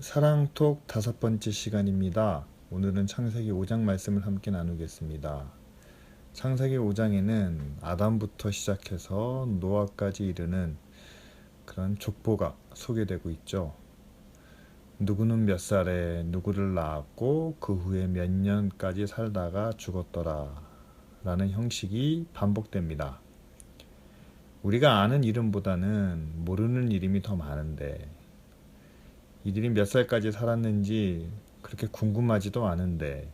사랑톡 5번째 시간입니다. 오늘은 창세기 5장 말씀을 함께 나누겠습니다. 창세기 5장에는 아담부터 시작해서 노아까지 이르는 그런 족보가 소개되고 있죠. 누구는 몇 살에 누구를 낳았고 그 후에 몇 년까지 살다가 죽었더라 라는 형식이 반복됩니다. 우리가 아는 이름보다는 모르는 이름이 더 많은데 이들이 몇 살까지 살았는지 그렇게 궁금하지도 않은데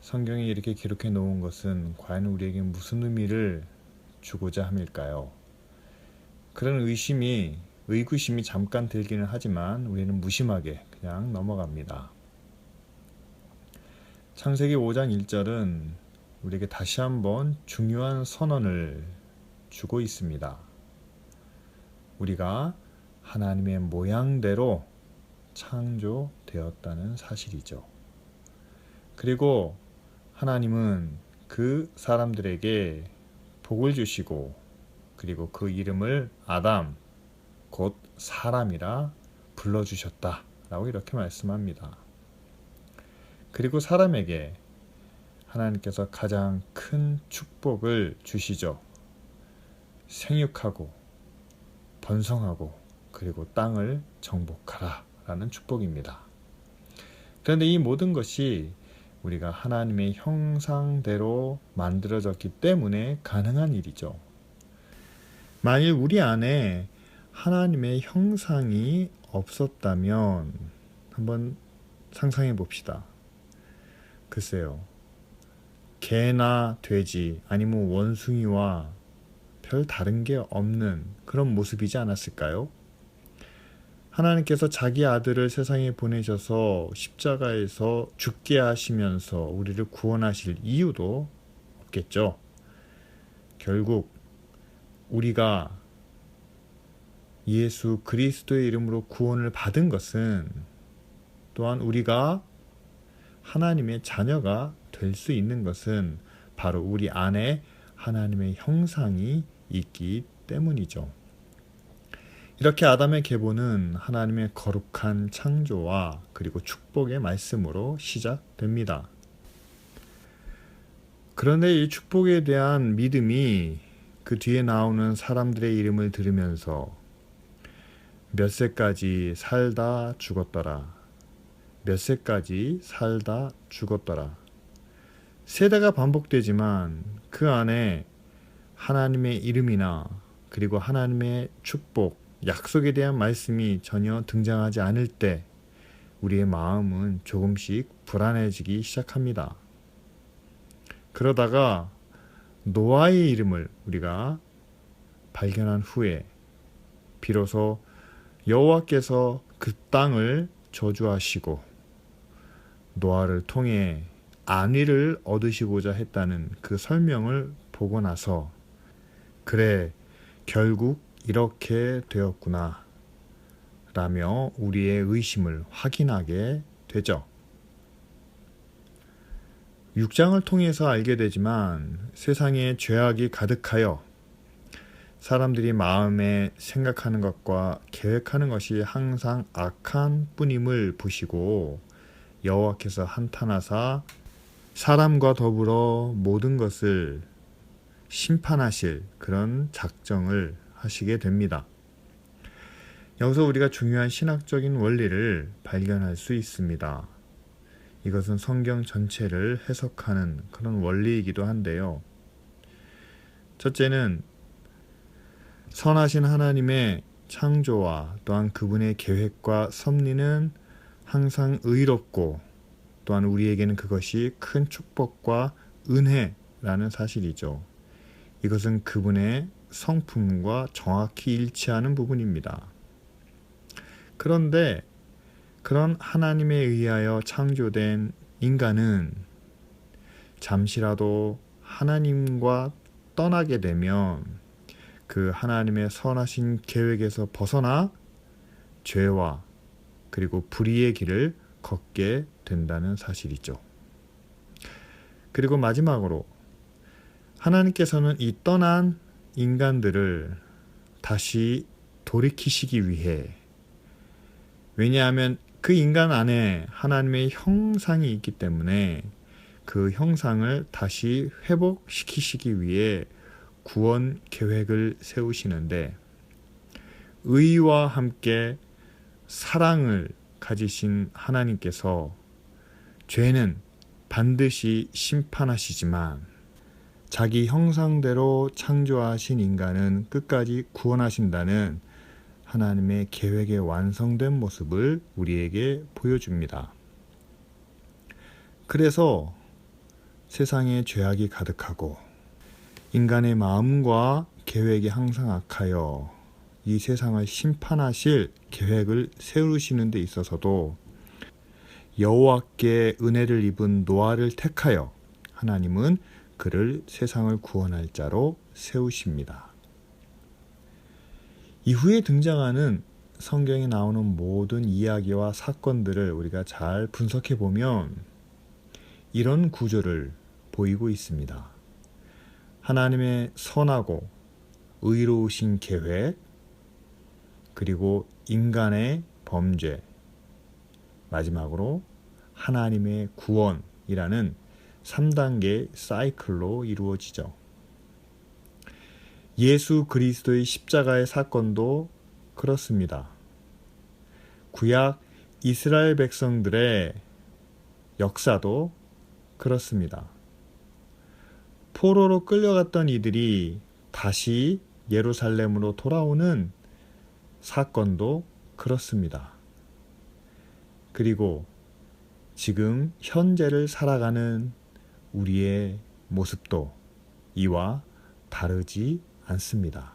성경에 이렇게 기록해 놓은 것은 과연 우리에게 무슨 의미를 주고자 함일까요? 그런 의구심이 잠깐 들기는 하지만 우리는 무심하게 그냥 넘어갑니다. 창세기 5장 1절은 우리에게 다시 한번 중요한 선언을 주고 있습니다. 우리가 하나님의 모양대로 창조되었다는 사실이죠. 그리고 하나님은 그 사람들에게 복을 주시고 그리고 그 이름을 아담, 곧 사람이라 불러주셨다라고 이렇게 말씀합니다. 그리고 사람에게 하나님께서 가장 큰 축복을 주시죠. 생육하고 번성하고 그리고 땅을 정복하라 라는 축복입니다. 그런데 이 모든 것이 우리가 하나님의 형상대로 만들어졌기 때문에 가능한 일이죠. 만일 우리 안에 하나님의 형상이 없었다면 한번 상상해 봅시다. 글쎄요, 개나 돼지 아니면 원숭이와 별 다른 게 없는 그런 모습이지 않았을까요? 하나님께서 자기 아들을 세상에 보내셔서 십자가에서 죽게 하시면서 우리를 구원하실 이유도 없겠죠. 결국 우리가 예수 그리스도의 이름으로 구원을 받은 것은 또한 우리가 하나님의 자녀가 될 수 있는 것은 바로 우리 안에 하나님의 형상이 있기 때문이죠. 이렇게 아담의 계보는 하나님의 거룩한 창조와 그리고 축복의 말씀으로 시작됩니다. 그런데 이 축복에 대한 믿음이 그 뒤에 나오는 사람들의 이름을 들으면서 몇 세까지 살다 죽었더라. 몇 세까지 살다 죽었더라. 세대가 반복되지만 그 안에 하나님의 이름이나 그리고 하나님의 축복, 약속에 대한 말씀이 전혀 등장하지 않을 때 우리의 마음은 조금씩 불안해지기 시작합니다. 그러다가 노아의 이름을 우리가 발견한 후에 비로소 여호와께서 그 땅을 저주하시고 노아를 통해 안위를 얻으시고자 했다는 그 설명을 보고 나서 그래, 결국 이렇게 되었구나 라며 우리의 의심을 확인하게 되죠. 6장을 통해서 알게 되지만 세상에 죄악이 가득하여 사람들이 마음에 생각하는 것과 계획하는 것이 항상 악한 뿐임을 보시고 여호와께서 한탄하사 사람과 더불어 모든 것을 심판하실 그런 작정을 하시게 됩니다. 여기서 우리가 중요한 신학적인 원리를 발견할 수 있습니다. 이것은 성경 전체를 해석하는 그런 원리이기도 한데요. 첫째는 선하신 하나님의 창조와 또한 그분의 계획과 섭리는 항상 의롭고 또한 우리에게는 그것이 큰 축복과 은혜라는 사실이죠. 이것은 그분의 성품과 정확히 일치하는 부분입니다. 그런데 그런 하나님에 의하여 창조된 인간은 잠시라도 하나님과 떠나게 되면 그 하나님의 선하신 계획에서 벗어나 죄와 그리고 불의의 길을 걷게 된다는 사실이죠. 그리고 마지막으로 하나님께서는 이 떠난 인간들을 다시 돌이키시기 위해 왜냐하면 그 인간 안에 하나님의 형상이 있기 때문에 그 형상을 다시 회복시키시기 위해 구원 계획을 세우시는데, 의와 함께 사랑을 가지신 하나님께서 죄는 반드시 심판하시지만 자기 형상대로 창조하신 인간은 끝까지 구원하신다는 하나님의 계획의 완성된 모습을 우리에게 보여줍니다. 그래서 세상에 죄악이 가득하고 인간의 마음과 계획이 항상 악하여 이 세상을 심판하실 계획을 세우시는 데 있어서도 여호와께 은혜를 입은 노아를 택하여 하나님은 그를 세상을 구원할 자로 세우십니다. 이후에 등장하는 성경에 나오는 모든 이야기와 사건들을 우리가 잘 분석해 보면 이런 구조를 보이고 있습니다. 하나님의 선하고 의로우신 계획, 그리고 인간의 범죄, 마지막으로 하나님의 구원이라는 3단계 사이클로 이루어지죠. 예수 그리스도의 십자가의 사건도 그렇습니다. 구약 이스라엘 백성들의 역사도 그렇습니다. 포로로 끌려갔던 이들이 다시 예루살렘으로 돌아오는 사건도 그렇습니다. 그리고 지금 현재를 살아가는 우리의 모습도 이와 다르지 않습니다.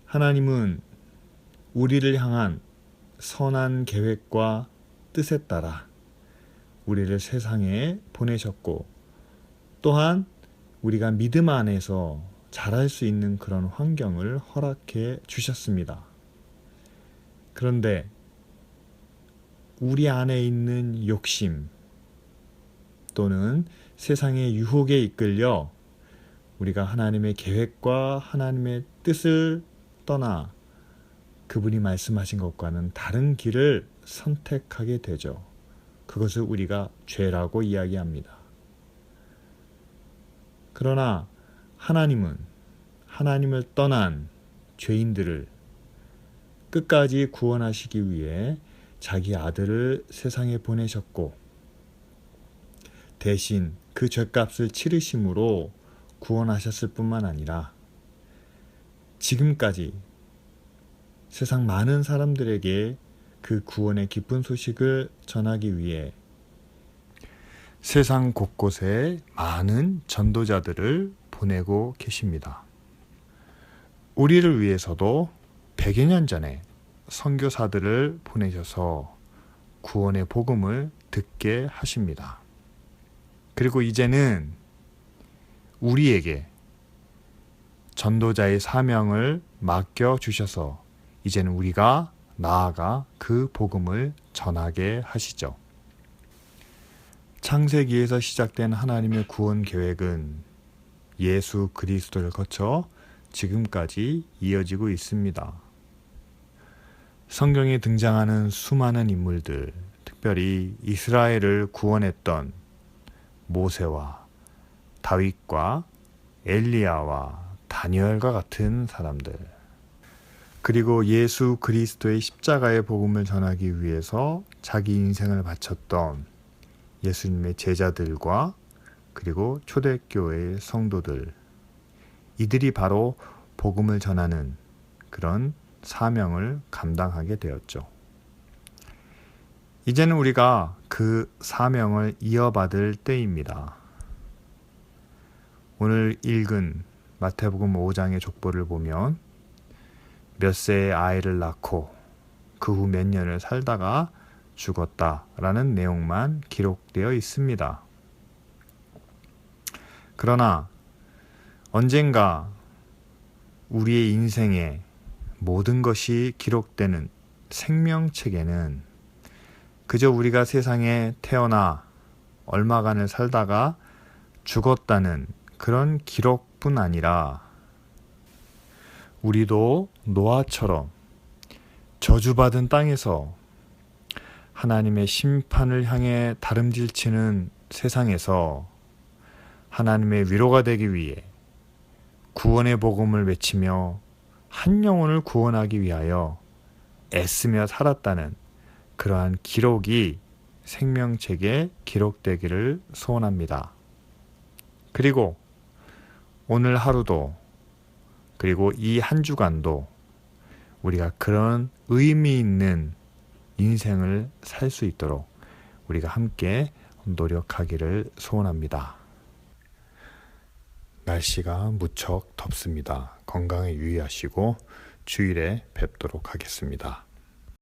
하나님은 우리를 향한 선한 계획과 뜻에 따라 우리를 세상에 보내셨고, 또한 우리가 믿음 안에서 자랄 수 있는 그런 환경을 허락해 주셨습니다. 그런데 우리 안에 있는 욕심 또는 세상의 유혹에 이끌려 우리가 하나님의 계획과 하나님의 뜻을 떠나 그분이 말씀하신 것과는 다른 길을 선택하게 되죠. 그것을 우리가 죄라고 이야기합니다. 그러나 하나님은 하나님을 떠난 죄인들을 끝까지 구원하시기 위해 자기 아들을 세상에 보내셨고, 대신 그 죄값을 치르심으로 구원하셨을 뿐만 아니라 지금까지 세상 많은 사람들에게 그 구원의 기쁜 소식을 전하기 위해 세상 곳곳에 많은 전도자들을 보내고 계십니다. 우리를 위해서도 100여 년 전에 선교사들을 보내셔서 구원의 복음을 듣게 하십니다. 그리고 이제는 우리에게 전도자의 사명을 맡겨주셔서 이제는 우리가 나아가 그 복음을 전하게 하시죠. 창세기에서 시작된 하나님의 구원 계획은 예수 그리스도를 거쳐 지금까지 이어지고 있습니다. 성경에 등장하는 수많은 인물들, 특별히 이스라엘을 구원했던 모세와 다윗과 엘리야와 다니엘과 같은 사람들, 그리고 예수 그리스도의 십자가의 복음을 전하기 위해서 자기 인생을 바쳤던 예수님의 제자들과 그리고 초대교회의 성도들, 이들이 바로 복음을 전하는 그런 사명을 감당하게 되었죠. 이제는 우리가 그 사명을 이어받을 때입니다. 오늘 읽은 마태복음 5장의 족보를 보면 몇 세의 아이를 낳고 그 후 몇 년을 살다가 죽었다라는 내용만 기록되어 있습니다. 그러나 언젠가 우리의 인생에 모든 것이 기록되는 생명책에는 그저 우리가 세상에 태어나 얼마간을 살다가 죽었다는 그런 기록뿐 아니라 우리도 노아처럼 저주받은 땅에서 하나님의 심판을 향해 다름질치는 세상에서 하나님의 위로가 되기 위해 구원의 복음을 외치며 한 영혼을 구원하기 위하여 애쓰며 살았다는 그러한 기록이 생명책에 기록되기를 소원합니다. 그리고 오늘 하루도 그리고 이 한 주간도 우리가 그런 의미 있는 인생을 살 수 있도록 우리가 함께 노력하기를 소원합니다. 날씨가 무척 덥습니다. 건강에 유의하시고 주일에 뵙도록 하겠습니다.